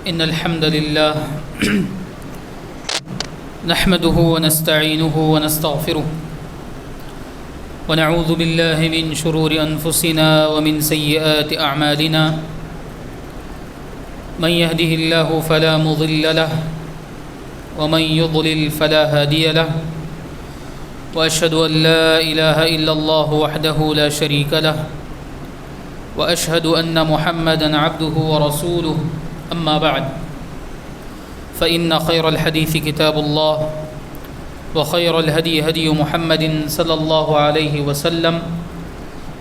إن الحمد لله نحمده ونستعينه ونستغفره ونعوذ بالله من شرور أنفسنا ومن سيئات أعمالنا من يهده الله فلا مضل له ومن يضلل فلا هادي له وأشهد أن لا إله إلا الله وحده لا شريك له وأشهد أن محمدًا عبده ورسوله أما بعد فإن خير الحديث كتاب الله وخير الهدي هدي محمد صلى الله عليه وسلم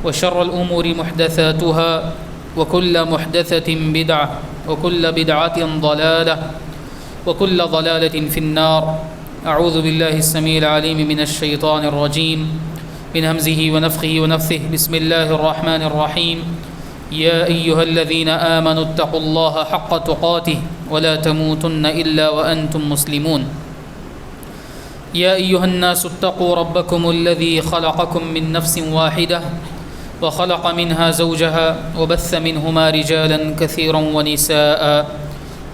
وشر الأمور محدثاتها وكل محدثة بدعة وكل بدعة ضلالة وكل ضلالة في النار. أعوذ بالله السميع العليم من الشيطان الرجيم من همزه ونفخه ونفثه. بسم الله الرحمن الرحيم. يا أيها الذين آمنوا اتقوا الله حق تقاته ولا تموتن إلا وأنتم مسلمون. يا أيها الناس اتقوا ربكم الذي خلقكم من نفس واحدة وخلق منها زوجها وبث منهما رجالا كثيرا ونساء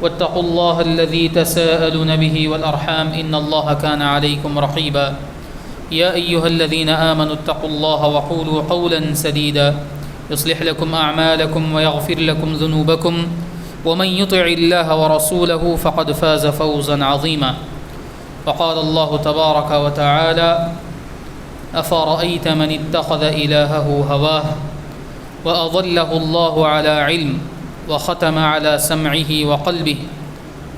واتقوا الله الذي تساءلون به والأرحام إن الله كان عليكم رقيبا. يا أيها الذين آمنوا اتقوا الله وقولوا قولا سديدا يصلح لكم أعمالكم ويغفر لكم ذنوبكم ومن يطع الله ورسوله فقد فاز فوزا عظيما. وقال الله تبارك وتعالى أفرأيت من اتخذ إلهه هواه وأضله الله على علم وختم على سمعه وقلبه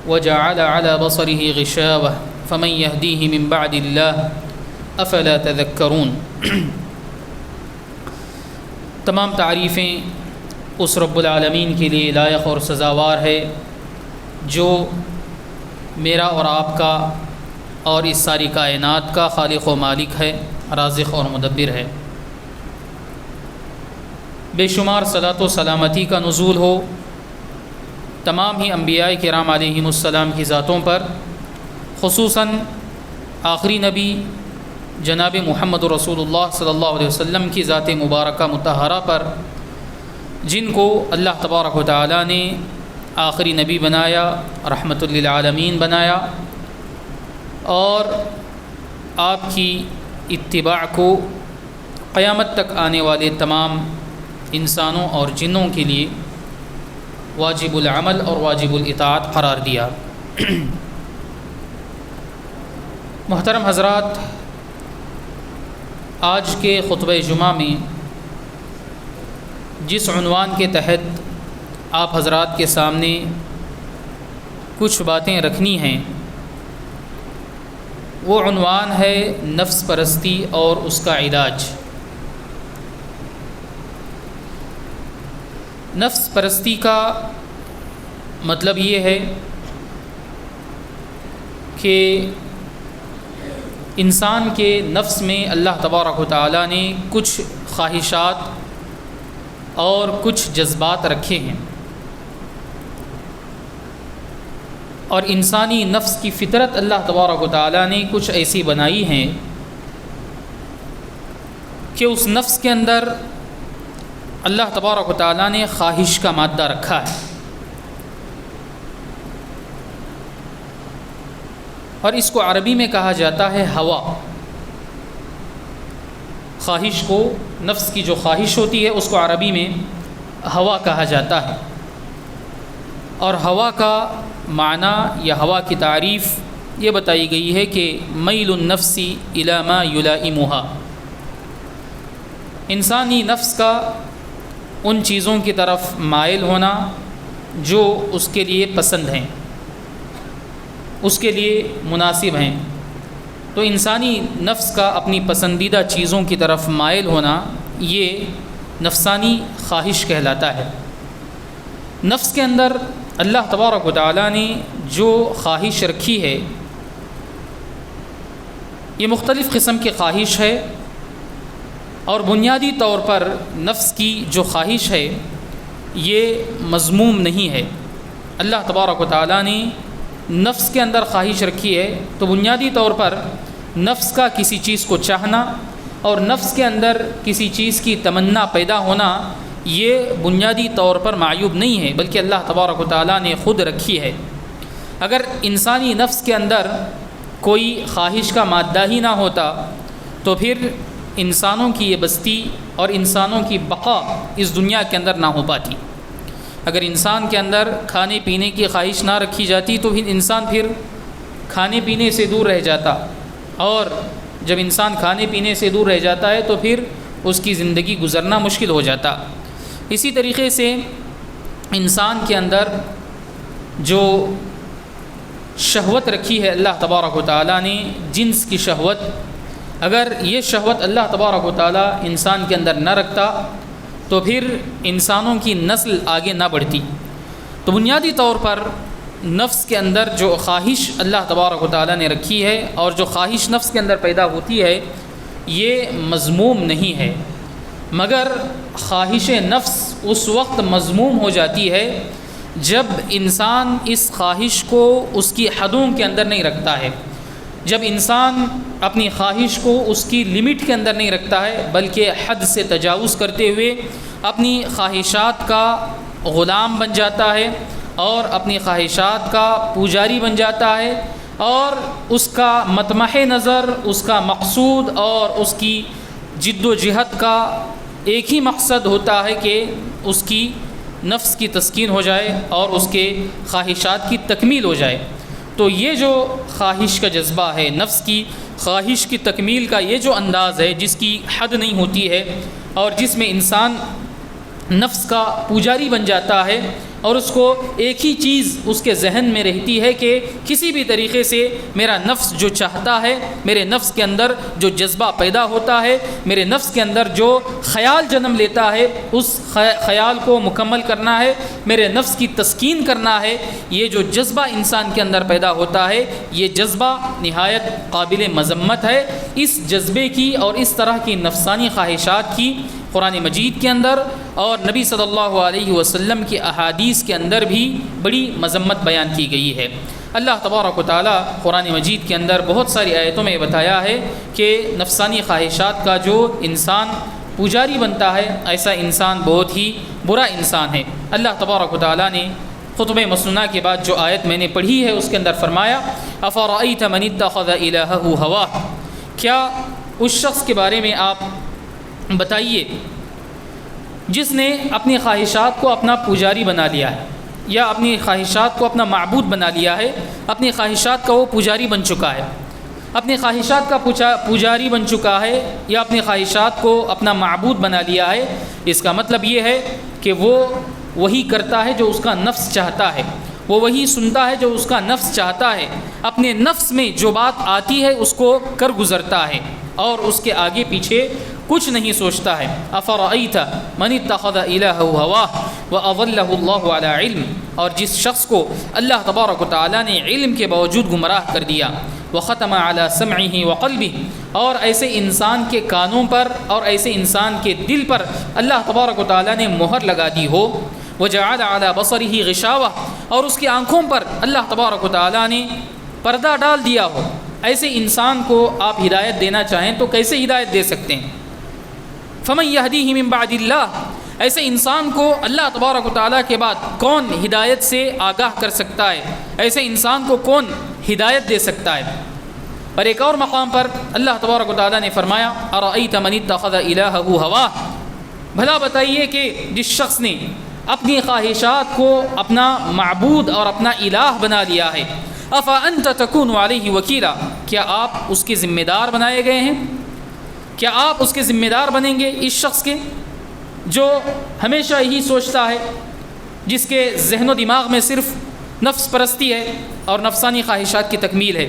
وجعل على بصره غشاوة فمن يهديه من بعد الله افلا تذکرون. تمام تعریفیں اس رب العالمین کے لیے لائق اور سزاوار ہے جو میرا اور آپ کا اور اس ساری کائنات کا خالق و مالک ہے، رازق اور مدبر ہے. بے شمار صلاۃ و سلامتی کا نزول ہو تمام ہی انبیاء کرام علیہم السلام کی ذاتوں پر، خصوصاً آخری نبی جناب محمد رسول اللہ صلی اللہ علیہ وسلم کی ذات مبارکہ مطہرہ پر، جن کو اللہ تبارک و تعالیٰ نے آخری نبی بنایا، رحمت للعالمین بنایا، اور آپ کی اتباع کو قیامت تک آنے والے تمام انسانوں اور جنوں کے لیے واجب العمل اور واجب الاطاعت قرار دیا. محترم حضرات، آج کے خطبہ جمعہ میں جس عنوان کے تحت آپ حضرات کے سامنے کچھ باتیں رکھنی ہیں، وہ عنوان ہے نفس پرستی اور اس کا علاج. نفس پرستی کا مطلب یہ ہے کہ انسان کے نفس میں اللہ تبارک و تعالیٰ نے کچھ خواہشات اور کچھ جذبات رکھے ہیں، اور انسانی نفس کی فطرت اللہ تبارک و تعالیٰ نے کچھ ایسی بنائی ہیں کہ اس نفس کے اندر اللہ تبارک و تعالیٰ نے خواہش کا مادہ رکھا ہے، اور اس کو عربی میں کہا جاتا ہے ہوا. خواہش کو، نفس کی جو خواہش ہوتی ہے اس کو عربی میں ہوا کہا جاتا ہے. اور ہوا کا معنی یا ہوا کی تعریف یہ بتائی گئی ہے کہ میل النفس الی ما یلائمها، انسانی نفس کا ان چیزوں کی طرف مائل ہونا جو اس کے لیے پسند ہیں، اس کے لیے مناسب ہیں. تو انسانی نفس کا اپنی پسندیدہ چیزوں کی طرف مائل ہونا یہ نفسانی خواہش کہلاتا ہے. نفس کے اندر اللہ تبارک و تعالیٰ نے جو خواہش رکھی ہے یہ مختلف قسم کی خواہش ہے، اور بنیادی طور پر نفس کی جو خواہش ہے یہ مذموم نہیں ہے. اللہ تبارک و تعالیٰ نے نفس کے اندر خواہش رکھی ہے تو بنیادی طور پر نفس کا کسی چیز کو چاہنا اور نفس کے اندر کسی چیز کی تمنا پیدا ہونا یہ بنیادی طور پر معیوب نہیں ہے، بلکہ اللہ تبارک و تعالیٰ نے خود رکھی ہے۔ اگر انسانی نفس کے اندر کوئی خواہش کا مادہ ہی نہ ہوتا تو پھر انسانوں کی یہ بستی اور انسانوں کی بقا اس دنیا کے اندر نہ ہو پاتی۔ اگر انسان کے اندر کھانے پینے کی خواہش نہ رکھی جاتی تو پھر انسان کھانے پینے سے دور رہ جاتا، اور جب انسان کھانے پینے سے دور رہ جاتا ہے تو پھر اس کی زندگی گزرنا مشکل ہو جاتا۔ اسی طریقے سے انسان کے اندر جو شہوت رکھی ہے اللہ تبارک و تعالیٰ نے، جنس کی شہوت، اگر یہ شہوت اللہ تبارک و تعالیٰ انسان کے اندر نہ رکھتا تو پھر انسانوں کی نسل آگے نہ بڑھتی۔ تو بنیادی طور پر نفس کے اندر جو خواہش اللہ تبارک و تعالیٰ نے رکھی ہے اور جو خواہش نفس کے اندر پیدا ہوتی ہے یہ مذموم نہیں ہے، مگر خواہش نفس اس وقت مذموم ہو جاتی ہے جب انسان اس خواہش کو اس کی حدوں کے اندر نہیں رکھتا ہے، جب انسان اپنی خواہش کو اس کی لمٹ کے اندر نہیں رکھتا ہے بلکہ حد سے تجاوز کرتے ہوئے اپنی خواہشات کا غلام بن جاتا ہے اور اپنی خواہشات کا پجاری بن جاتا ہے، اور اس کا مطمح نظر، اس کا مقصود اور اس کی جد و جہد کا ایک ہی مقصد ہوتا ہے کہ اس کی نفس کی تسکین ہو جائے اور اس کے خواہشات کی تکمیل ہو جائے۔ تو یہ جو خواہش کا جذبہ ہے، نفس کی خواہش کی تکمیل کا یہ جو انداز ہے جس کی حد نہیں ہوتی ہے اور جس میں انسان نفس کا پجاری بن جاتا ہے اور اس کو ایک ہی چیز اس کے ذہن میں رہتی ہے کہ کسی بھی طریقے سے میرا نفس جو چاہتا ہے، میرے نفس کے اندر جو جذبہ پیدا ہوتا ہے، میرے نفس کے اندر جو خیال جنم لیتا ہے اس خیال کو مکمل کرنا ہے، میرے نفس کی تسکین کرنا ہے۔ یہ جو جذبہ انسان کے اندر پیدا ہوتا ہے یہ جذبہ نہایت قابل مذمت ہے۔ اس جذبے کی اور اس طرح کی نفسانی خواہشات کی قرآن مجید کے اندر اور نبی صلی اللہ علیہ وسلم کی احادیث کے اندر بھی بڑی مذمت بیان کی گئی ہے۔ اللہ تبارک و تعالیٰ قرآن مجید کے اندر بہت ساری آیتوں میں بتایا ہے کہ نفسانی خواہشات کا جو انسان پجاری بنتا ہے ایسا انسان بہت ہی برا انسان ہے۔ اللہ تبارک و تعالیٰ نے خطبہ مسنونہ کے بعد جو آیت میں نے پڑھی ہے اس کے اندر فرمایا افرأیت من اتخذ الہہ ہواہ، کیا اس شخص کے بارے میں آپ بتائیے جس نے اپنی خواہشات کو اپنا پجاری بنا لیا ہے، یا اپنی خواہشات کو اپنا معبود بنا لیا ہے، اپنی خواہشات کا وہ پجاری بن چکا ہے، اپنی خواہشات کا پجاری بن چکا ہے یا اپنی خواہشات کو اپنا معبود بنا لیا ہے۔ اس کا مطلب یہ ہے کہ وہ وہی کرتا ہے جو اس کا نفس چاہتا ہے، وہ وہی سنتا ہے جو اس کا نفس چاہتا ہے، اپنے نفس میں جو بات آتی ہے اس کو کر گزرتا ہے اور اس کے آگے پیچھے کچھ نہیں سوچتا ہے۔ افرأیت من اتخذ الہہ ہواہ واضلہ اللہ علی علم، اور جس شخص کو اللہ تبارک و تعالیٰ نے علم کے باوجود گمراہ کر دیا، وختم علی سمعہ وقلبہ، اور ایسے انسان کے کانوں پر اور ایسے انسان کے دل پر اللہ تبارک و تعالیٰ نے مہر لگا دی ہو، وجعل علی بصرہ غشاوہ، اور اس کی آنکھوں پر اللہ تبارک و تعالیٰ نے پردہ ڈال دیا ہو، ایسے انسان کو آپ ہدایت دینا چاہیں تو کیسے ہدایت دے سکتے ہیں؟ فمن یہدیہ من بعد اللہ، ایسے انسان کو اللہ تبارک و تعالیٰ کے بعد کون ہدایت سے آگاہ کر سکتا ہے؟ ایسے انسان کو کون ہدایت دے سکتا ہے؟ اور ایک اور مقام پر اللہ تبارک و تعالیٰ نے فرمایا ارأیت من اتخذ الہہ ہواہ، بھلا بتائیے کہ جس شخص نے اپنی خواہشات کو اپنا معبود اور اپنا الہ بنا لیا ہے، افانت تکون علیہ وکیلا، کیا آپ اس کے ذمہ دار بنائے گئے ہیں؟ کیا آپ اس کے ذمہ دار بنیں گے اس شخص کے جو ہمیشہ یہی سوچتا ہے، جس کے ذہن و دماغ میں صرف نفس پرستی ہے اور نفسانی خواہشات کی تکمیل ہے؟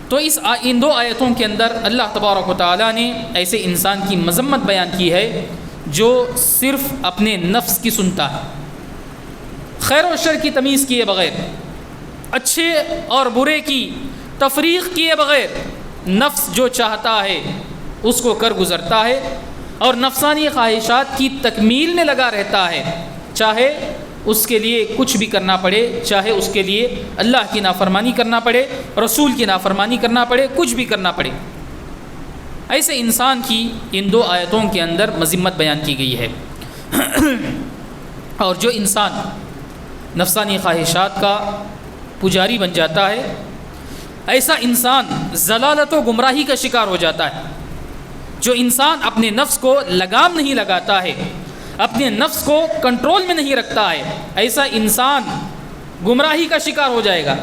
تو ان دو آیتوں کے اندر اللہ تبارک و تعالیٰ نے ایسے انسان کی مذمت بیان کی ہے جو صرف اپنے نفس کی سنتا ہے، خیر و شر کی تمیز کیے بغیر، اچھے اور برے کی تفریق کیے بغیر نفس جو چاہتا ہے اس کو کر گزرتا ہے اور نفسانی خواہشات کی تکمیل میں لگا رہتا ہے، چاہے اس کے لیے کچھ بھی کرنا پڑے، چاہے اس کے لیے اللہ کی نافرمانی کرنا پڑے، رسول کی نافرمانی کرنا پڑے، کچھ بھی کرنا پڑے۔ ایسے انسان کی ان دو آیتوں کے اندر مذمت بیان کی گئی ہے۔ اور جو انسان نفسانی خواہشات کا پجاری بن جاتا ہے، ایسا انسان ضلالت و گمراہی کا شکار ہو جاتا ہے۔ جو انسان اپنے نفس کو لگام نہیں لگاتا ہے، اپنے نفس کو کنٹرول میں نہیں رکھتا ہے، ایسا انسان گمراہی کا شکار ہو جائے گا،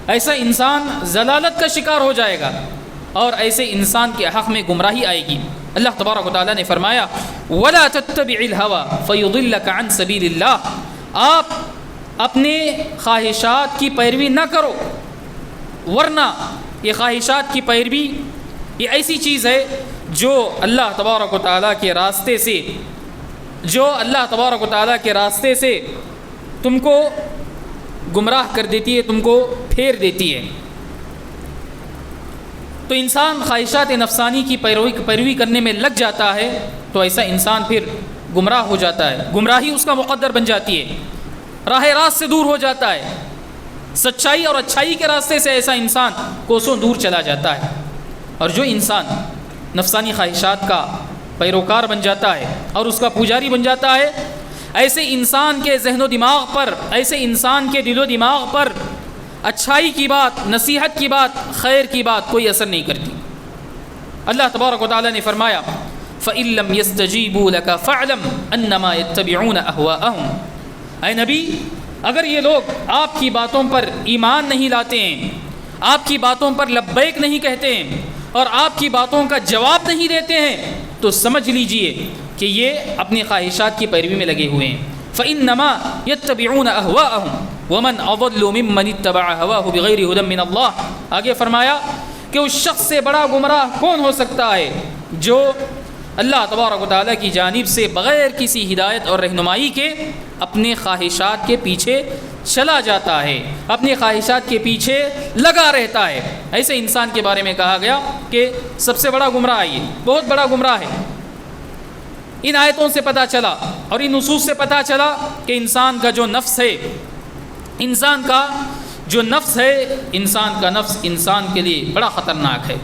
ایسا انسان ضلالت کا شکار ہو جائے گا، اور ایسے انسان کے حق میں گمراہی آئے گی۔ اللہ تبارک و تعالیٰ نے فرمایا وَلَا تَتَّبِعِ الْهَوَىٰ فَيُضِلَّكَ عَنْ سَبِيلِ اللَّهِ، آپ اپنے خواہشات کی پیروی نہ کرو، ورنہ یہ خواہشات کی پیروی یہ ایسی چیز ہے جو اللہ تبارک و تعالیٰ کے راستے سے تم کو گمراہ کر دیتی ہے، تم کو پھیر دیتی ہے۔ تو انسان خواہشات نفسانی کی پیروی کرنے میں لگ جاتا ہے تو ایسا انسان پھر گمراہ ہو جاتا ہے، گمراہی اس کا مقدر بن جاتی ہے، راہ راست سے دور ہو جاتا ہے، سچائی اور اچھائی کے راستے سے ایسا انسان کوسوں دور چلا جاتا ہے۔ اور جو انسان نفسانی خواہشات کا پیروکار بن جاتا ہے اور اس کا پجاری بن جاتا ہے، ایسے انسان کے ذہن و دماغ پر، ایسے انسان کے دل و دماغ پر اچھائی کی بات، نصیحت کی بات، خیر کی بات کوئی اثر نہیں کرتی۔ اللہ تبارک و تعالیٰ نے فرمایا فَإِن لَّمْ يَسْتَجِيبُوا لَكَ فَاعْلَمْ أَنَّمَا يَتَّبِعُونَ أَهْوَاءَهُمْ، اے نبی اگر یہ لوگ آپ کی باتوں پر ایمان نہیں لاتے ہیں، آپ کی باتوں پر لبیک نہیں کہتے ہیں اور آپ کی باتوں کا جواب نہیں دیتے ہیں، تو سمجھ لیجئے کہ یہ اپنی خواہشات کی پیروی میں لگے ہوئے ہیں۔ فَإِنَّمَا يَتَّبِعُونَ أَهْوَاءَهُمْ وَمَنْ أَضَلُّ مِمَّنِ اتَّبَعَ هَوَاهُ بِغَيْرِ هُدًى مِّنَ اللَّهِ، آگے فرمایا کہ اس شخص سے بڑا گمراہ کون ہو سکتا ہے جو اللہ تبارک و تعالیٰ کی جانب سے بغیر کسی ہدایت اور رہنمائی کے اپنے خواہشات کے پیچھے چلا جاتا ہے، اپنے خواہشات کے پیچھے لگا رہتا ہے۔ ایسے انسان کے بارے میں کہا گیا کہ سب سے بڑا گمراہ ہے، یہ بہت بڑا گمراہ ہے۔ ان آیتوں سے پتہ چلا اور ان نصوص سے پتہ چلا کہ انسان کا جو نفس ہے، انسان کا نفس انسان کے لیے بڑا خطرناک ہے۔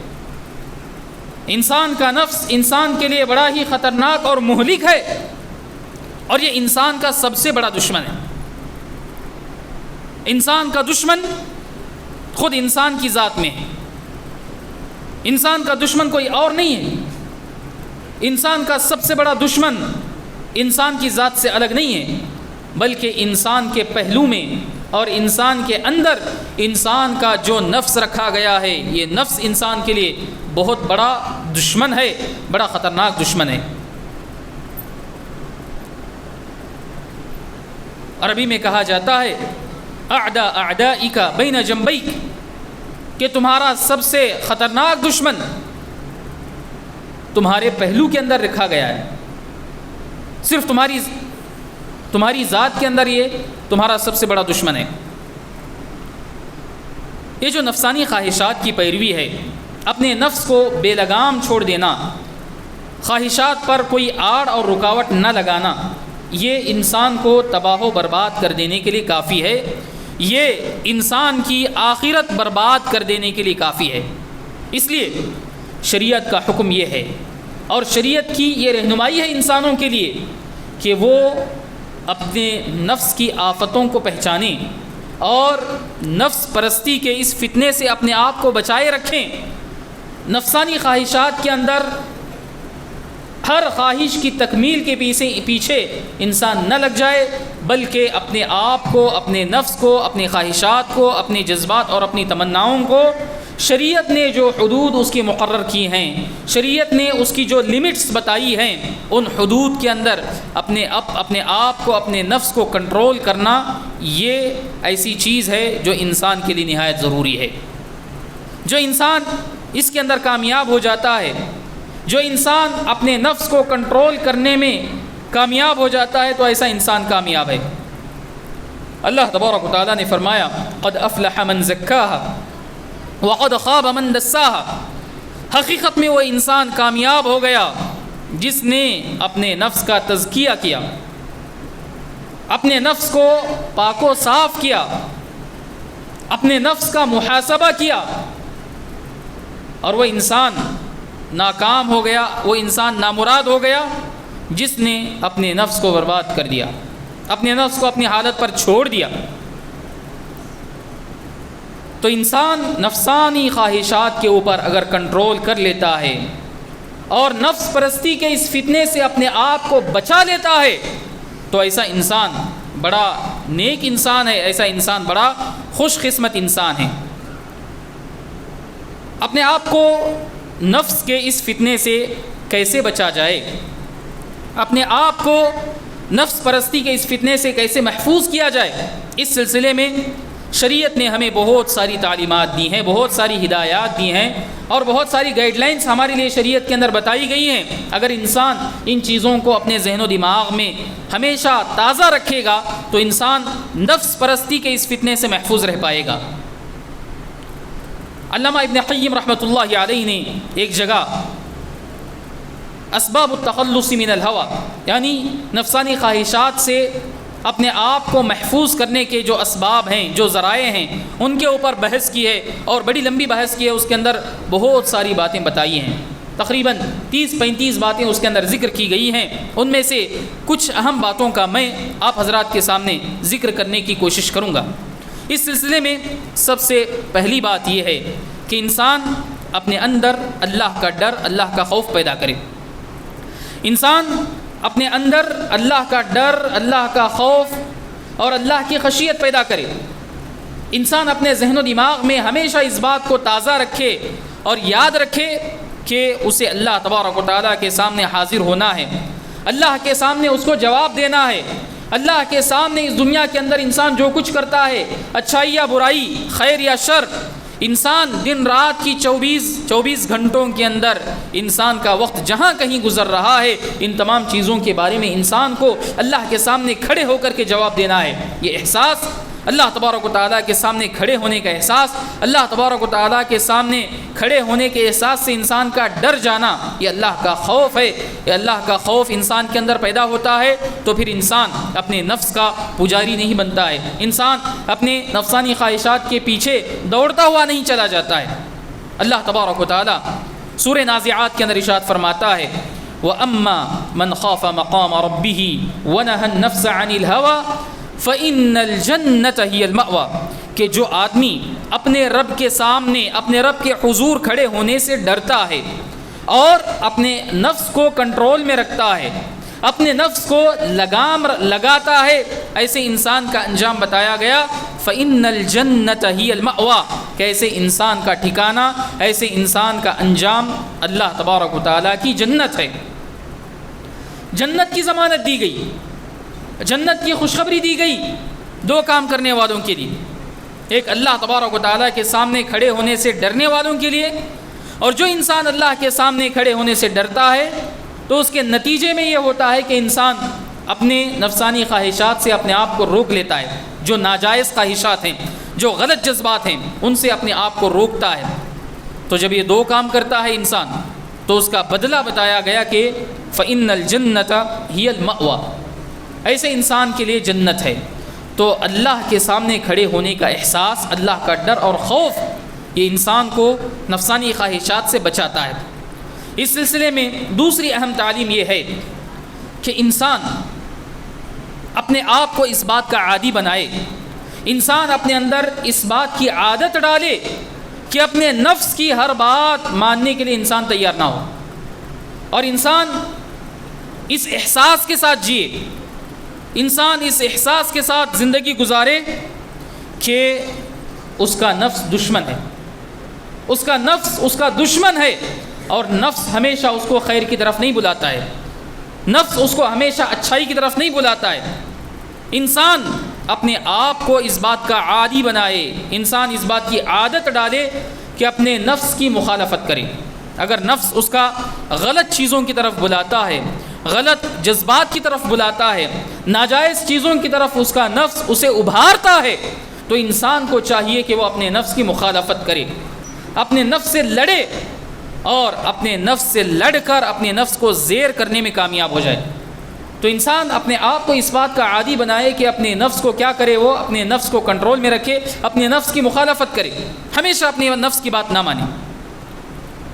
انسان کا نفس انسان کے لیے بڑا ہی خطرناک اور مہلک ہے، اور یہ انسان کا سب سے بڑا دشمن ہے۔ انسان کا دشمن خود انسان کی ذات میں ہے، انسان کا دشمن کوئی اور نہیں ہے۔ انسان کا سب سے بڑا دشمن انسان کی ذات سے الگ نہیں ہے، بلکہ انسان کے پہلو میں اور انسان کے اندر انسان کا جو نفس رکھا گیا ہے، یہ نفس انسان کے لیے بہت بڑا دشمن ہے، بڑا خطرناک دشمن ہے۔ عربی میں کہا جاتا ہے اعداء اعدائک بین جنبیک، کہ تمہارا سب سے خطرناک دشمن تمہارے پہلو کے اندر رکھا گیا ہے، صرف تمہاری ذات کے اندر یہ تمہارا سب سے بڑا دشمن ہے۔ یہ جو نفسانی خواہشات کی پیروی ہے، اپنے نفس کو بے لگام چھوڑ دینا، خواہشات پر کوئی آڑ اور رکاوٹ نہ لگانا، یہ انسان کو تباہ و برباد کر دینے کے لیے کافی ہے، یہ انسان کی آخرت برباد کر دینے کے لیے کافی ہے۔ اس لیے شریعت کا حکم یہ ہے، اور شریعت کی یہ رہنمائی ہے انسانوں کے لیے کہ وہ اپنے نفس کی آفتوں کو پہچانیں اور نفس پرستی کے اس فتنے سے اپنے آپ کو بچائے رکھیں۔ نفسانی خواہشات کے اندر ہر خواہش کی تکمیل کے پیچھے انسان نہ لگ جائے، بلکہ اپنے آپ کو، اپنے نفس کو، اپنی خواہشات کو، اپنے جذبات اور اپنی تمناؤں کو شریعت نے جو حدود اس کی مقرر کی ہیں، شریعت نے اس کی جو لمٹس بتائی ہیں، ان حدود کے اندر اپنے آپ کو، اپنے نفس کو کنٹرول کرنا، یہ ایسی چیز ہے جو انسان کے لیے نہایت ضروری ہے۔ جو انسان اس کے اندر کامیاب ہو جاتا ہے، جو انسان اپنے نفس کو کنٹرول کرنے میں کامیاب ہو جاتا ہے، تو ایسا انسان کامیاب ہے۔ اللہ تبارک و تعالیٰ نے فرمایا قد افلح من زکاہا وقد خاب من دساہا، حقیقت میں وہ انسان کامیاب ہو گیا جس نے اپنے نفس کا تزکیہ کیا، اپنے نفس کو پاک و صاف کیا، اپنے نفس کا محاسبہ کیا، اور وہ انسان ناکام ہو گیا، وہ انسان نامراد ہو گیا جس نے اپنے نفس کو برباد کر دیا، اپنے نفس کو اپنی حالت پر چھوڑ دیا۔ تو انسان نفسانی خواہشات کے اوپر اگر کنٹرول کر لیتا ہے اور نفس پرستی کے اس فتنے سے اپنے آپ کو بچا لیتا ہے تو ایسا انسان بڑا نیک انسان ہے، ایسا انسان بڑا خوش قسمت انسان ہے۔ اپنے آپ کو نفس کے اس فتنے سے کیسے بچا جائے، اپنے آپ کو نفس پرستی کے اس فتنے سے کیسے محفوظ کیا جائے، اس سلسلے میں شریعت نے ہمیں بہت ساری تعلیمات دی ہیں، بہت ساری ہدایات دی ہیں اور بہت ساری گائیڈ لائنز ہمارے لیے شریعت کے اندر بتائی گئی ہیں۔ اگر انسان ان چیزوں کو اپنے ذہن و دماغ میں ہمیشہ تازہ رکھے گا تو انسان نفس پرستی کے اس فتنے سے محفوظ رہ پائے گا۔ علامہ ابن قیم رحمۃ اللہ علیہ نے ایک جگہ اسباب التخلص من الہوى، یعنی نفسانی خواہشات سے اپنے آپ کو محفوظ کرنے کے جو اسباب ہیں، جو ذرائع ہیں، ان کے اوپر بحث کی ہے اور بڑی لمبی بحث کی ہے۔ اس کے اندر بہت ساری باتیں بتائی ہیں، تقریباً 30-35 باتیں اس کے اندر ذکر کی گئی ہیں۔ ان میں سے کچھ اہم باتوں کا میں آپ حضرات کے سامنے ذکر کرنے کی کوشش کروں گا۔ اس سلسلے میں سب سے پہلی بات یہ ہے کہ انسان اپنے اندر اللہ کا ڈر، اللہ کا خوف پیدا کرے۔ انسان اپنے اندر اللہ کا ڈر، اللہ کا خوف اور اللہ کی خشیت پیدا کرے۔ انسان اپنے ذہن و دماغ میں ہمیشہ اس بات کو تازہ رکھے اور یاد رکھے کہ اسے اللہ تبارک و تعالیٰ کے سامنے حاضر ہونا ہے، اللہ کے سامنے اس کو جواب دینا ہے۔ اللہ کے سامنے اس دنیا کے اندر انسان جو کچھ کرتا ہے، اچھائی یا برائی، خیر یا شر، انسان دن رات کی 24 گھنٹوں کے اندر انسان کا وقت جہاں کہیں گزر رہا ہے، ان تمام چیزوں کے بارے میں انسان کو اللہ کے سامنے کھڑے ہو کر کے جواب دینا ہے۔ یہ احساس، اللہ تبارک و تعالیٰ کے سامنے کھڑے ہونے کا احساس، اللہ تبارک و تعالیٰ کے سامنے کھڑے ہونے کے احساس سے انسان کا ڈر جانا، یہ اللہ کا خوف ہے۔ یہ اللہ کا خوف انسان کے اندر پیدا ہوتا ہے تو پھر انسان اپنے نفس کا پجاری نہیں بنتا ہے، انسان اپنے نفسانی خواہشات کے پیچھے دوڑتا ہوا نہیں چلا جاتا ہے۔ اللہ تبارک و تعالیٰ سورہ نازعات کے اندر ارشاد فرماتا ہے وَأَمَّا مَنْ خَافَ مَقَامَ رَبِّهِ وَنَهَى النَّفْسَ عَنِ الْهَوَى فَإِنَّ الْجَنَّةَ هِيَ الْمَأْوَى، کہ جو آدمی اپنے رب کے سامنے، اپنے رب کے حضور کھڑے ہونے سے ڈرتا ہے اور اپنے نفس کو کنٹرول میں رکھتا ہے، اپنے نفس کو لگام لگاتا ہے، ایسے انسان کا انجام بتایا گیا فَإِنَّ الْجَنَّةَ هِيَ الْمَأْوَى، کہ ایسے انسان کا ٹھکانہ، ایسے انسان کا انجام اللہ تبارک و تعالیٰ کی جنت ہے۔ جنت کی ضمانت دی گئی، جنت کی خوشخبری دی گئی دو کام کرنے والوں کے لیے، ایک اللہ تبارک و تعالیٰ کے سامنے کھڑے ہونے سے ڈرنے والوں کے لیے، اور جو انسان اللہ کے سامنے کھڑے ہونے سے ڈرتا ہے تو اس کے نتیجے میں یہ ہوتا ہے کہ انسان اپنے نفسانی خواہشات سے اپنے آپ کو روک لیتا ہے، جو ناجائز خواہشات ہیں، جو غلط جذبات ہیں، ان سے اپنے آپ کو روکتا ہے۔ تو جب یہ دو کام کرتا ہے انسان تو اس کا بدلہ بتایا گیا کہ فَإِنَّ الْجَنَّةَ هِيَ الْمَأْوَى، ایسے انسان کے لیے جنت ہے۔ تو اللہ کے سامنے کھڑے ہونے کا احساس، اللہ کا ڈر اور خوف، یہ انسان کو نفسانی خواہشات سے بچاتا ہے۔ اس سلسلے میں دوسری اہم تعلیم یہ ہے کہ انسان اپنے آپ کو اس بات کا عادی بنائے، انسان اپنے اندر اس بات کی عادت ڈالے کہ اپنے نفس کی ہر بات ماننے کے لیے انسان تیار نہ ہو، اور انسان اس احساس کے ساتھ جیے، انسان اس احساس کے ساتھ زندگی گزارے کہ اس کا نفس دشمن ہے، اس کا نفس اس کا دشمن ہے، اور نفس ہمیشہ اس کو خیر کی طرف نہیں بلاتا ہے، نفس اس کو ہمیشہ اچھائی کی طرف نہیں بلاتا ہے۔ انسان اپنے آپ کو اس بات کا عادی بنائے، انسان اس بات کی عادت ڈالے کہ اپنے نفس کی مخالفت کرے۔ اگر نفس اس کا غلط چیزوں کی طرف بلاتا ہے، غلط جذبات کی طرف بلاتا ہے، ناجائز چیزوں کی طرف اس کا نفس اسے ابھارتا ہے، تو انسان کو چاہیے کہ وہ اپنے نفس کی مخالفت کرے، اپنے نفس سے لڑے، اور اپنے نفس سے لڑ کر اپنے نفس کو زیر کرنے میں کامیاب ہو جائے۔ تو انسان اپنے آپ کو اس بات کا عادی بنائے کہ اپنے نفس کو کیا کرے، وہ اپنے نفس کو کنٹرول میں رکھے، اپنے نفس کی مخالفت کرے، ہمیشہ اپنے نفس کی بات نہ مانے۔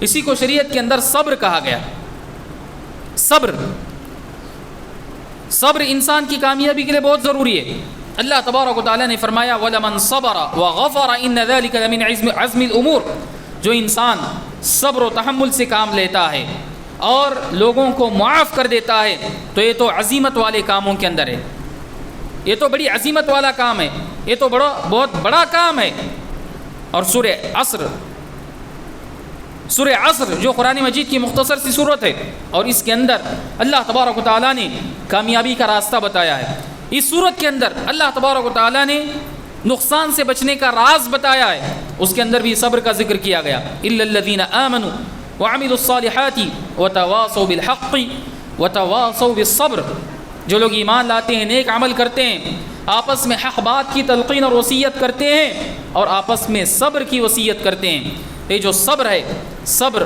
اسی کو شریعت کے اندر صبر کہا گیا. صبر انسان کی کامیابی کے لیے بہت ضروری ہے. اللہ تبارک و تعالیٰ نے فرمایا وَلَمَنْ صَبَرَ وَغَفَرَ إِنَّ ذَلِكَ لَمِنْ عَزْمِ الْأُمُورِ. جو انسان صبر و تحمل سے کام لیتا ہے اور لوگوں کو معاف کر دیتا ہے تو یہ تو عزیمت والے کاموں کے اندر ہے. یہ تو بڑی عزیمت والا کام ہے, یہ تو بہت بڑا کام ہے. اور سورہ عصر جو قرآن مجید کی مختصر سی صورت ہے, اور اس کے اندر اللہ تبارک و تعالیٰ نے کامیابی کا راستہ بتایا ہے. اس صورت کے اندر اللہ تبارک و تعالیٰ نے نقصان سے بچنے کا راز بتایا ہے. اس کے اندر بھی صبر کا ذکر کیا گیا. إِلَّا الَّذِينَ آمَنُوا وَعَمِلُوا الصَّالِحَاتِ وَتَوَاصَوْا بِالْحَقِّ وَتَوَاصَوْا بِالصَّبْرِ. جو لوگ ایمان لاتے ہیں, نیک عمل کرتے ہیں, آپس میں حق بات کی تلقین اور وصیت کرتے ہیں, اور آپس میں صبر کی وصیت کرتے ہیں. یہ جو صبر ہے, صبر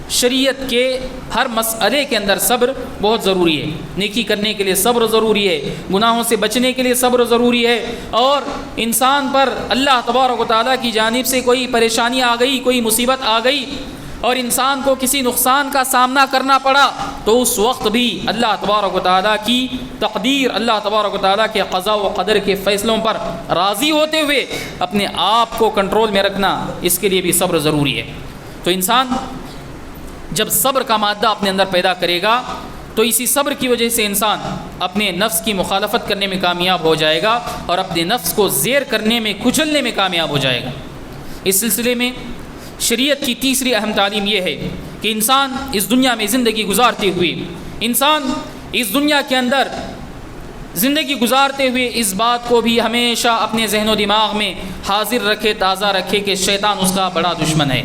شریعت کے ہر مسئلے کے اندر صبر بہت ضروری ہے. نیکی کرنے کے لیے صبر ضروری ہے, گناہوں سے بچنے کے لیے صبر ضروری ہے. اور انسان پر اللہ تبارک و تعالیٰ کی جانب سے کوئی پریشانی آ گئی, کوئی مصیبت آ گئی, اور انسان کو کسی نقصان کا سامنا کرنا پڑا, تو اس وقت بھی اللہ تبارک و تعالیٰ کی تقدیر, اللہ تبارک و تعالیٰ کے قضاء و قدر کے فیصلوں پر راضی ہوتے ہوئے اپنے آپ کو کنٹرول میں رکھنا, اس کے لیے بھی صبر ضروری ہے. تو انسان جب صبر کا مادہ اپنے اندر پیدا کرے گا تو اسی صبر کی وجہ سے انسان اپنے نفس کی مخالفت کرنے میں کامیاب ہو جائے گا, اور اپنے نفس کو زیر کرنے میں, کچلنے میں کامیاب ہو جائے گا. اس سلسلے میں شریعت کی تیسری اہم تعلیم یہ ہے کہ انسان اس دنیا میں زندگی گزارتے ہوئے, انسان اس دنیا کے اندر زندگی گزارتے ہوئے اس بات کو بھی ہمیشہ اپنے ذہن و دماغ میں حاضر رکھے, تازہ رکھے کہ شیطان اس کا بڑا دشمن ہے.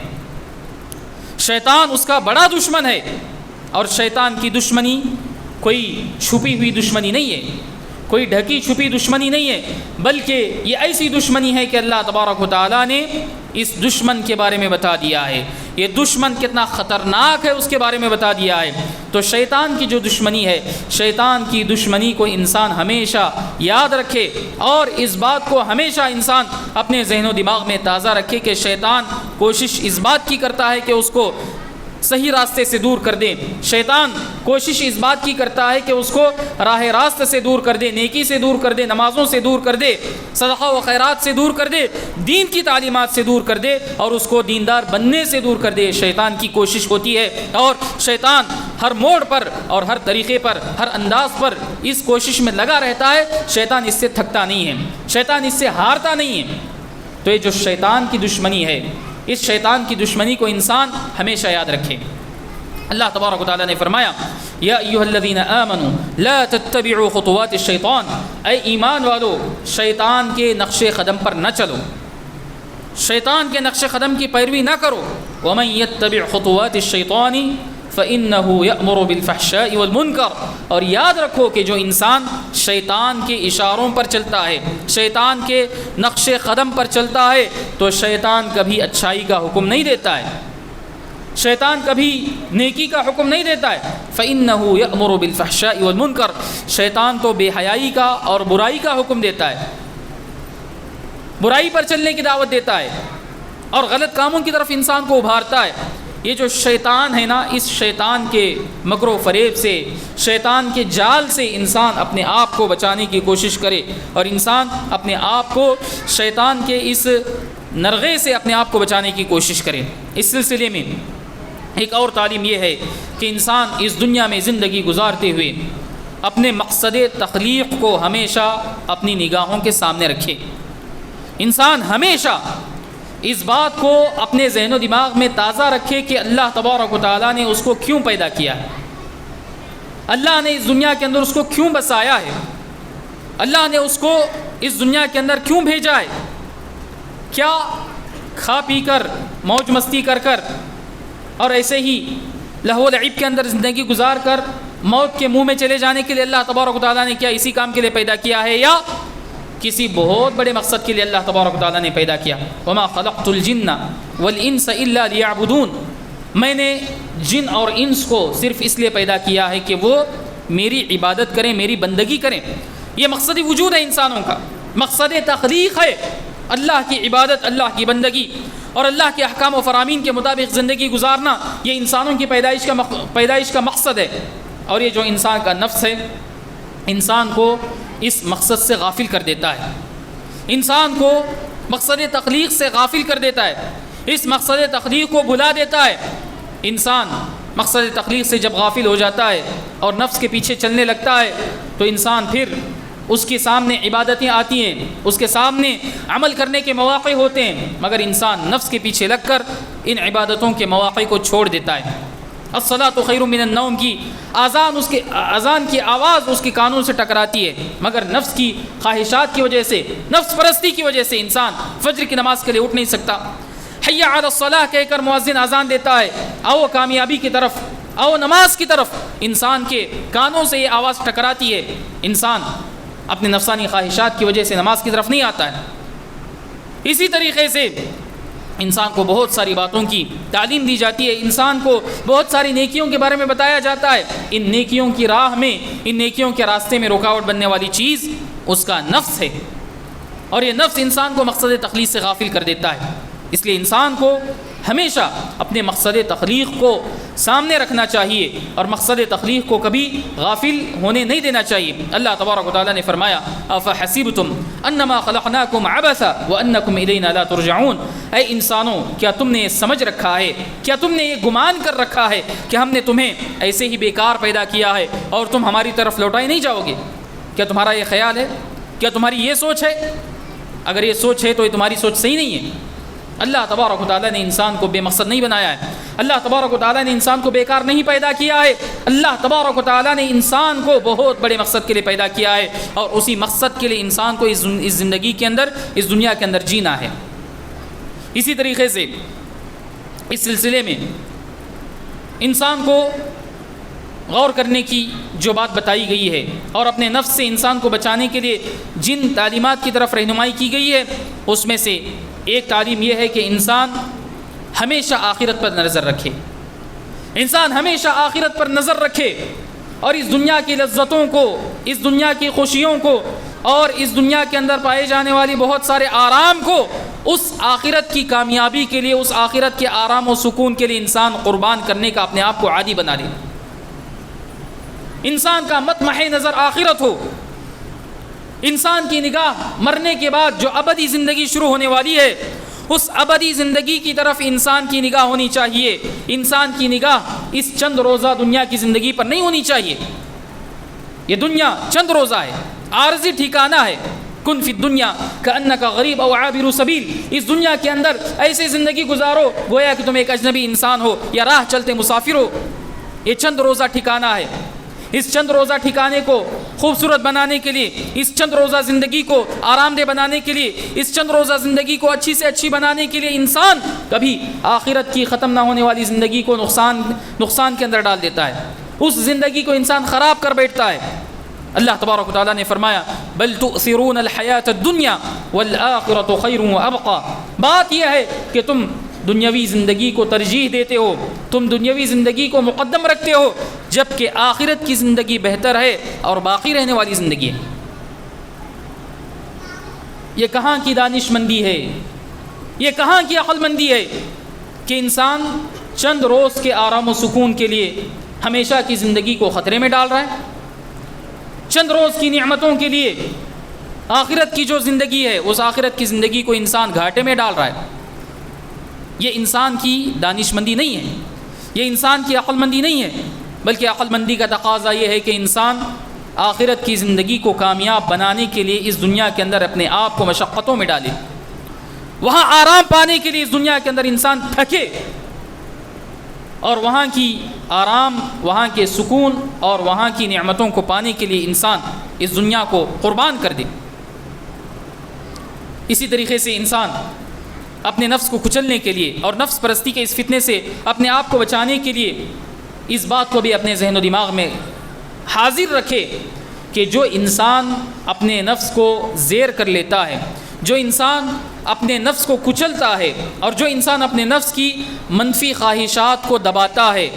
شیطان اس کا بڑا دشمن ہے, اور شیطان کی دشمنی کوئی چھپی ہوئی دشمنی نہیں ہے, کوئی ڈھکی چھپی دشمنی نہیں ہے, بلکہ یہ ایسی دشمنی ہے کہ اللہ تبارک و تعالیٰ نے اس دشمن کے بارے میں بتا دیا ہے. یہ دشمن کتنا خطرناک ہے اس کے بارے میں بتا دیا ہے. تو شیطان کی جو دشمنی ہے, شیطان کی دشمنی کو انسان ہمیشہ یاد رکھے, اور اس بات کو ہمیشہ انسان اپنے ذہن و دماغ میں تازہ رکھے کہ شیطان کوشش اس بات کی کرتا ہے کہ اس کو صحیح راستے سے دور کر دے. شیطان کوشش اس بات کی کرتا ہے کہ اس کو راہ راست سے دور کر دے, نیکی سے دور کر دے, نمازوں سے دور کر دے, صدقہ و خیرات سے دور کر دے, دین کی تعلیمات سے دور کر دے, اور اس کو دیندار بننے سے دور کر دے. شیطان کی کوشش ہوتی ہے, اور شیطان ہر موڑ پر اور ہر طریقے پر, ہر انداز پر اس کوشش میں لگا رہتا ہے. شیطان اس سے تھکتا نہیں ہے, شیطان اس سے ہارتا نہیں ہے. تو یہ جو شیطان کی دشمنی ہے, اس شیطان کی دشمنی کو انسان ہمیشہ یاد رکھے. اللہ تبارک و تعالیٰ نے فرمایا یا ایھا الذین آمنوا لا تتبعوا خطوات الشیطان. اے ایمان والو, شیطان کے نقش قدم پر نہ چلو, شیطان کے نقش قدم کی پیروی نہ کرو. ومن یتبع خطوات الشیطان فإنه یأمر بالفحشاء والمنکر. اور یاد رکھو کہ جو انسان شیطان کے اشاروں پر چلتا ہے, شیطان کے نقش قدم پر چلتا ہے, تو شیطان کبھی اچھائی کا حکم نہیں دیتا ہے, شیطان کبھی نیکی کا حکم نہیں دیتا ہے. فإنه یأمر بالفحشاء والمنکر. شیطان تو بے حیائی کا اور برائی کا حکم دیتا ہے, برائی پر چلنے کی دعوت دیتا ہے, اور غلط کاموں کی طرف انسان کو ابھارتا ہے. یہ جو شیطان ہے نا, اس شیطان کے مکر و فریب سے, شیطان کے جال سے انسان اپنے آپ کو بچانے کی کوشش کرے, اور انسان اپنے آپ کو شیطان کے اس نرغے سے اپنے آپ کو بچانے کی کوشش کرے. اس سلسلے میں ایک اور تعلیم یہ ہے کہ انسان اس دنیا میں زندگی گزارتے ہوئے اپنے مقصد تخلیق کو ہمیشہ اپنی نگاہوں کے سامنے رکھے. انسان ہمیشہ اس بات کو اپنے ذہن و دماغ میں تازہ رکھے کہ اللہ تبارک و تعالیٰ نے اس کو کیوں پیدا کیا ہے, اللہ نے اس دنیا کے اندر اس کو کیوں بسایا ہے, اللہ نے اس کو اس دنیا کے اندر کیوں بھیجا ہے. کیا کھا پی کر, موج مستی کر کر, اور ایسے ہی لہو و لعب کے اندر زندگی گزار کر موت کے منہ میں چلے جانے کے لیے اللہ تبارک و تعالیٰ نے کیا اسی کام کے لیے پیدا کیا ہے, یا کسی بہت بڑے مقصد کے لیے اللہ تبارک و تعالیٰ نے پیدا کیا؟ وما خلقت الجن والانس الا لیعبدون. میں نے جن اور انس کو صرف اس لیے پیدا کیا ہے کہ وہ میری عبادت کریں, میری بندگی کریں. یہ مقصد وجود ہے انسانوں کا, مقصد تخلیق ہے. اللہ کی عبادت، اللہ کی بندگی اور اللہ کے احکام و فرامین کے مطابق زندگی گزارنا، یہ انسانوں کی پیدائش کا مقصد ہے۔ اور یہ جو انسان کا نفس ہے، انسان کو اس مقصد سے غافل کر دیتا ہے، انسان کو مقصد تخلیق سے غافل کر دیتا ہے، اس مقصد تخلیق کو بھلا دیتا ہے۔ انسان مقصد تخلیق سے جب غافل ہو جاتا ہے اور نفس کے پیچھے چلنے لگتا ہے تو انسان پھر اس کے سامنے عبادتیں آتی ہیں، اس کے سامنے عمل کرنے کے مواقع ہوتے ہیں، مگر انسان نفس کے پیچھے لگ کر ان عبادتوں کے مواقع کو چھوڑ دیتا ہے۔ الصلاۃ خیر من النوم کی اذان کی آواز اس کے کانوں سے ٹکراتی ہے، مگر نفس کی خواہشات کی وجہ سے، نفس پرستی کی وجہ سے انسان فجر کی نماز کے لیے اٹھ نہیں سکتا۔ حی علی الصلاۃ کہہ کر مؤذن اذان دیتا ہے، آؤ کامیابی کی طرف، آؤ نماز کی طرف، انسان کے کانوں سے یہ آواز ٹکراتی ہے، انسان اپنے نفسانی خواہشات کی وجہ سے نماز کی طرف نہیں آتا ہے۔ اسی طریقے سے انسان کو بہت ساری باتوں کی تعلیم دی جاتی ہے، انسان کو بہت ساری نیکیوں کے بارے میں بتایا جاتا ہے، ان نیکیوں کی راہ میں، ان نیکیوں کے راستے میں رکاوٹ بننے والی چیز اس کا نفس ہے، اور یہ نفس انسان کو مقصد تخلیق سے غافل کر دیتا ہے۔ اس لیے انسان کو ہمیشہ اپنے مقصد تخلیق کو سامنے رکھنا چاہیے اور مقصد تخلیق کو کبھی غافل ہونے نہیں دینا چاہیے۔ اللہ تبارک و تعالیٰ نے فرمایا افحسبتم انما خلقناکم عبثا وانکم الینا لا ترجعون، اے انسانوں کیا تم نے یہ سمجھ رکھا ہے، کیا تم نے یہ گمان کر رکھا ہے کہ ہم نے تمہیں ایسے ہی بیکار پیدا کیا ہے اور تم ہماری طرف لوٹائے نہیں جاؤ گے؟ کیا تمہارا یہ خیال ہے؟ کیا تمہاری یہ سوچ ہے؟ اگر یہ سوچ ہے تو یہ تمہاری سوچ صحیح نہیں ہے۔ اللہ تبارک و تعالیٰ نے انسان کو بے مقصد نہیں بنایا ہے، اللہ تبارک و تعالیٰ نے انسان کو بیکار نہیں پیدا کیا ہے، اللہ تبارک و تعالیٰ نے انسان کو بہت بڑے مقصد کے لیے پیدا کیا ہے، اور اسی مقصد کے لیے انسان کو اس زندگی کے اندر، اس دنیا کے اندر جینا ہے۔ اسی طریقے سے اس سلسلے میں انسان کو غور کرنے کی جو بات بتائی گئی ہے اور اپنے نفس سے انسان کو بچانے کے لیے جن تعلیمات کی طرف رہنمائی کی گئی ہے، اس میں سے ایک تعلیم یہ ہے کہ انسان ہمیشہ آخرت پر نظر رکھے، انسان ہمیشہ آخرت پر نظر رکھے، اور اس دنیا کی لذتوں کو، اس دنیا کی خوشیوں کو، اور اس دنیا کے اندر پائے جانے والی بہت سارے آرام کو اس آخرت کی کامیابی کے لیے، اس آخرت کے آرام و سکون کے لیے انسان قربان کرنے کا اپنے آپ کو عادی بنا لے۔ انسان کا مطمح نظر آخرت ہو، انسان کی نگاہ مرنے کے بعد جو ابدی زندگی شروع ہونے والی ہے، اس ابدی زندگی کی طرف انسان کی نگاہ ہونی چاہیے۔ انسان کی نگاہ اس چند روزہ دنیا کی زندگی پر نہیں ہونی چاہیے۔ یہ دنیا چند روزہ ہے، عارضی ٹھکانہ ہے۔ کن فی الدنیا کأنک غریب او عابر سبیل، اس دنیا کے اندر ایسے زندگی گزارو گویا کہ تم ایک اجنبی انسان ہو یا راہ چلتے مسافر ہو۔ یہ چند روزہ ٹھکانہ ہے، اس چند روزہ ٹھکانے کو خوبصورت بنانے کے لیے، اس چند روزہ زندگی کو آرام دہ بنانے کے لیے، اس چند روزہ زندگی کو اچھی سے اچھی بنانے کے لیے انسان کبھی آخرت کی ختم نہ ہونے والی زندگی کو نقصان کے اندر ڈال دیتا ہے، اس زندگی کو انسان خراب کر بیٹھتا ہے۔ اللہ تبارک و تعالیٰ نے فرمایا بل تؤثرون الحیات الدنیا والآخرۃ خیر وابقی، بات یہ ہے کہ تم دنیاوی زندگی کو ترجیح دیتے ہو، تم دنیاوی زندگی کو مقدم رکھتے ہو، جبکہ آخرت کی زندگی بہتر ہے اور باقی رہنے والی زندگی ہے۔ یہ کہاں کی دانش مندی ہے، یہ کہاں کی عقل مندی ہے کہ انسان چند روز کے آرام و سکون کے لیے ہمیشہ کی زندگی کو خطرے میں ڈال رہا ہے، چند روز کی نعمتوں کے لیے آخرت کی جو زندگی ہے اس آخرت کی زندگی کو انسان گھاٹے میں ڈال رہا ہے۔ یہ انسان کی دانش مندی نہیں ہے، یہ انسان کی عقل مندی نہیں ہے، بلکہ عقل مندی کا تقاضا یہ ہے کہ انسان آخرت کی زندگی کو کامیاب بنانے کے لیے اس دنیا کے اندر اپنے آپ کو مشقتوں میں ڈالے، وہاں آرام پانے کے لیے اس دنیا کے اندر انسان تھکے، اور وہاں کی آرام، وہاں کے سکون اور وہاں کی نعمتوں کو پانے کے لیے انسان اس دنیا کو قربان کر دے۔ اسی طریقے سے انسان اپنے نفس کو کچلنے کے لیے اور نفس پرستی کے اس فتنے سے اپنے آپ کو بچانے کے لیے اس بات کو بھی اپنے ذہن و دماغ میں حاضر رکھے کہ جو انسان اپنے نفس کو زیر کر لیتا ہے، جو انسان اپنے نفس کو کچلتا ہے، اور جو انسان اپنے نفس کی منفی خواہشات کو دباتا ہے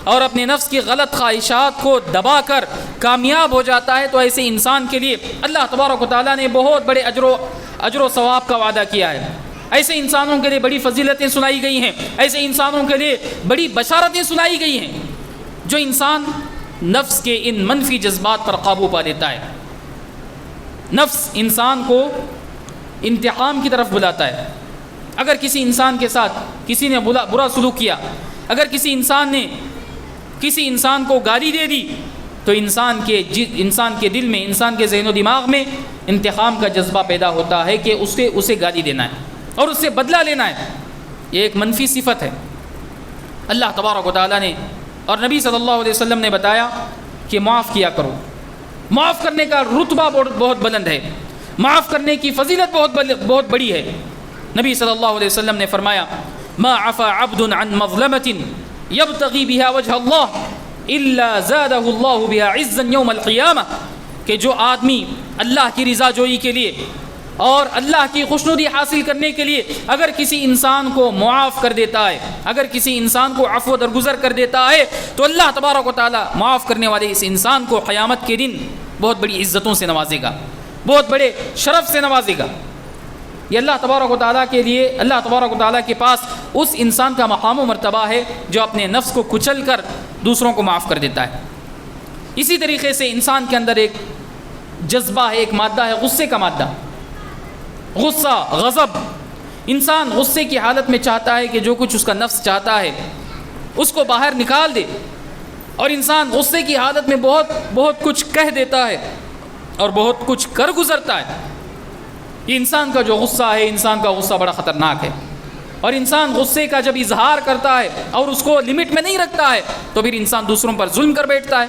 اور اپنے نفس کی غلط خواہشات کو دبا کر کامیاب ہو جاتا ہے، تو ایسے انسان کے لیے اللہ تبارک و تعالیٰ نے بہت بڑے اجر و اجر و ثواب کا وعدہ کیا ہے۔ ایسے انسانوں کے لیے بڑی فضیلتیں سنائی گئی ہیں، ایسے انسانوں کے لیے بڑی بشارتیں سنائی گئی ہیں، جو انسان نفس کے ان منفی جذبات پر قابو پا لیتا ہے۔ نفس انسان کو انتقام کی طرف بلاتا ہے۔ اگر کسی انسان کے ساتھ کسی نے برا سلوک کیا، اگر کسی انسان نے کسی انسان کو گالی دے دی، تو انسان کے دل میں، انسان کے ذہن و دماغ میں انتقام کا جذبہ پیدا ہوتا ہے کہ اسے گالی دینا ہے اور اس سے بدلہ لینا ہے۔ یہ ایک منفی صفت ہے۔ اللہ تبارک و تعالیٰ نے اور نبی صلی اللہ علیہ وسلم نے بتایا کہ معاف کیا کرو۔ معاف کرنے کا رتبہ بہت بلند ہے، معاف کرنے کی فضیلت بہت بڑی ہے۔ نبی صلی اللہ علیہ وسلم نے فرمایا ما عفا عبد عن مظلمة يبتغي بها وجه الله الا زاده الله بها عزا يوم القيامة، کہ جو آدمی اللہ کی رضا جوئی کے لیے اور اللہ کی خوشنودی حاصل کرنے کے لیے اگر کسی انسان کو معاف کر دیتا ہے، اگر کسی انسان کو عفو درگزر کر دیتا ہے، تو اللہ تبارک و تعالی معاف کرنے والے اس انسان کو قیامت کے دن بہت بڑی عزتوں سے نوازے گا، بہت بڑے شرف سے نوازے گا۔ یہ اللہ تبارک و تعالیٰ کے لیے، اللہ تبارک و تعالیٰ کے پاس اس انسان کا مقام و مرتبہ ہے جو اپنے نفس کو کچل کر دوسروں کو معاف کر دیتا ہے۔ اسی طریقے سے انسان کے اندر ایک جذبہ ہے، ایک مادہ ہے غصے کا مادہ، غصہ، غضب۔ انسان غصے کی حالت میں چاہتا ہے کہ جو کچھ اس کا نفس چاہتا ہے اس کو باہر نکال دے، اور انسان غصے کی حالت میں بہت کچھ کہہ دیتا ہے اور بہت کچھ کر گزرتا ہے۔ یہ انسان کا جو غصہ ہے، انسان کا غصہ بڑا خطرناک ہے، اور انسان غصے کا جب اظہار کرتا ہے اور اس کو لمٹ میں نہیں رکھتا ہے تو پھر انسان دوسروں پر ظلم کر بیٹھتا ہے،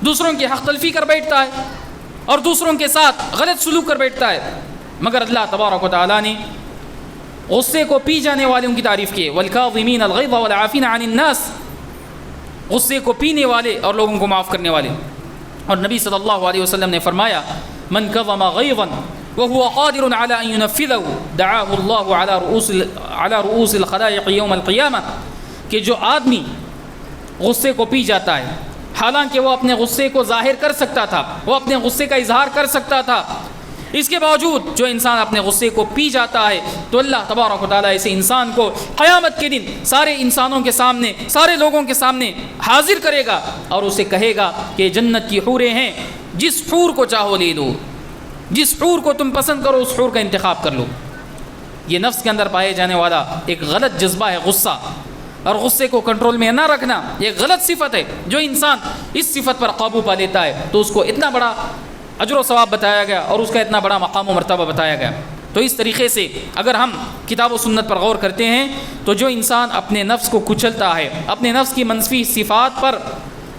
دوسروں کی حق تلفی کر بیٹھتا ہے اور دوسروں کے ساتھ غلط سلوک کر بیٹھتا ہے۔ مگر اللہ تبارک و تعالیٰ نے غصے کو پی جانے والوں کی تعریف کی ہے، والکاظمین الغیظ والعافین عن الناس، غصے کو پینے والے اور لوگوں کو معاف کرنے والے۔ اور نبی صلی اللہ علیہ وسلم نے فرمایا من کظم غیظا وهو قادر على ان ينفذه دعاه الله على رؤوس الخلائق يوم القيامة، کہ جو آدمی غصے کو پی جاتا ہے حالانکہ وہ اپنے غصے کو ظاہر کر سکتا تھا، وہ اپنے غصے کا اظہار کر سکتا تھا، اس کے باوجود جو انسان اپنے غصے کو پی جاتا ہے تو اللہ تبارک و تعالیٰ ایسے انسان کو قیامت کے دن سارے انسانوں کے سامنے، سارے لوگوں کے سامنے حاضر کرے گا اور اسے کہے گا کہ جنت کی حوریں ہیں، جس حور کو چاہو لے لو، جس حور کو تم پسند کرو اس حور کا انتخاب کر لو۔ یہ نفس کے اندر پائے جانے والا ایک غلط جذبہ ہے غصہ، اور غصے کو کنٹرول میں نہ رکھنا یہ غلط صفت ہے۔ جو انسان اس صفت پر قابو پا لیتا ہے تو اس کو اتنا بڑا اجر و ثواب بتایا گیا اور اس کا اتنا بڑا مقام و مرتبہ بتایا گیا۔ تو اس طریقے سے اگر ہم کتاب و سنت پر غور کرتے ہیں تو جو انسان اپنے نفس کو کچلتا ہے، اپنے نفس کی منفی صفات پر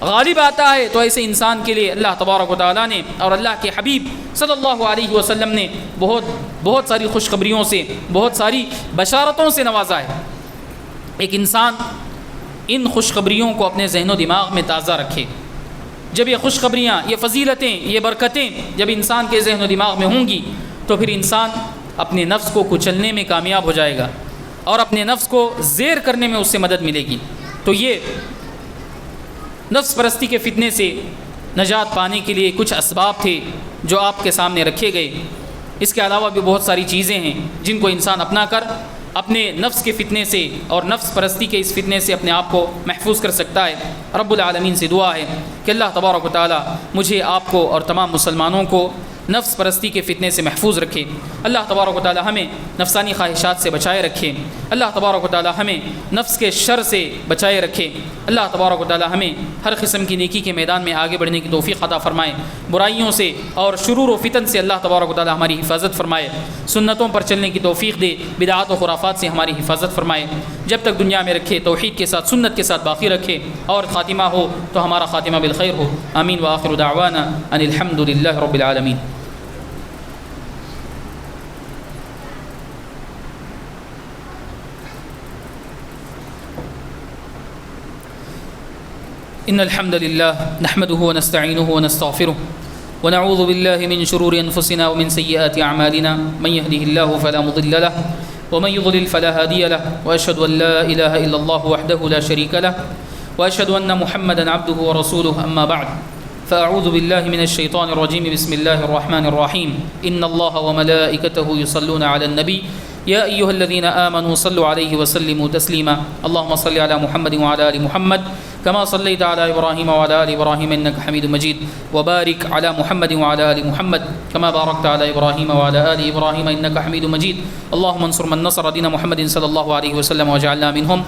غالب آتا ہے، تو ایسے انسان کے لیے اللہ تبارک و تعالیٰ نے اور اللہ کے حبیب صلی اللہ علیہ وسلم نے بہت ساری خوشخبریوں سے، بہت ساری بشارتوں سے نوازا ہے۔ ایک انسان ان خوشخبریوں کو اپنے ذہن و دماغ میں تازہ رکھے۔ جب یہ خوشخبریاں، یہ فضیلتیں، یہ برکتیں جب انسان کے ذہن و دماغ میں ہوں گی تو پھر انسان اپنے نفس کو کچلنے میں کامیاب ہو جائے گا اور اپنے نفس کو زیر کرنے میں اس سے مدد ملے گی۔ تو یہ نفس پرستی کے فتنے سے نجات پانے کے لیے کچھ اسباب تھے جو آپ کے سامنے رکھے گئے۔ اس کے علاوہ بھی بہت ساری چیزیں ہیں جن کو انسان اپنا کر اپنے نفس کے فتنے سے اور نفس پرستی کے اس فتنے سے اپنے آپ کو محفوظ کر سکتا ہے۔ رب العالمین سے دعا ہے کہ اللہ تبارک و تعالی مجھے، آپ کو اور تمام مسلمانوں کو نفس پرستی کے فتنے سے محفوظ رکھے۔ اللہ تبارک و تعالی ہمیں نفسانی خواہشات سے بچائے رکھے۔ اللہ تبارک و تعالی ہمیں نفس کے شر سے بچائے رکھے۔ اللہ تبارک و تعالی ہمیں ہر قسم کی نیکی کے میدان میں آگے بڑھنے کی توفیق عطا فرمائے۔ برائیوں سے اور شرور و فتن سے اللہ تبارک و تعالی ہماری حفاظت فرمائے۔ سنتوں پر چلنے کی توفیق دے، بدعات و خرافات سے ہماری حفاظت فرمائے۔ جب تک دنیا میں رکھے توحید کے ساتھ، سنت کے ساتھ باقی رکھے، اور خاتمہ ہو تو ہمارا خاتمہ بالخیر ہو۔ آمین وآخر دعوانا ان الحمد للہ رب العالمین۔ إن الحمد لله نحمده ونستعينه ونستغفره ونعوذ بالله من شرور أنفسنا ومن سيئات أعمالنا، من يهده الله فلا مضل له ومن يضلل فلا هادي له، وأشهد أن لا إله إلا الله وحده لا شريك له، وأشهد أن محمدا عبده ورسوله، أما بعد فأعوذ بالله من الشيطان الرجيم بسم الله الرحمن الرحيم إن الله وملائكته يصلون على النبي يا أيها الذين آمنوا صلوا عليه وسلموا تسليما اللهم صل على محمد وعلى آل محمد كما صليت على إبراهيم وعلى آل إبراهيم إنك حميد مجيد وبارك على محمد وعلى آل محمد كما باركت على إبراهيم وعلى آل إبراهيم إنك حميد مجيد اللهم انصر من نصر دين محمد صلى الله عليه وسلم واجعلنا منهم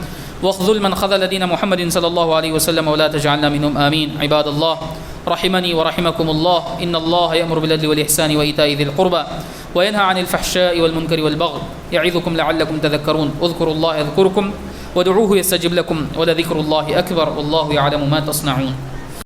واخذل من خذل دين محمد صلى الله عليه وسلم ولا تجعلنا منهم آمين. عباد الله رحمني ورحمكم الله إن الله يأمر بالعدل والإحسان وإيتاء ذي القربى وينهى عن الفحشاء والمنكر والبغي يعظكم لعلكم تذكرون اذكروا الله يذكركم ودعوه يستجب لكم ولذكر الله أكبر والله يعلم ما تصنعون.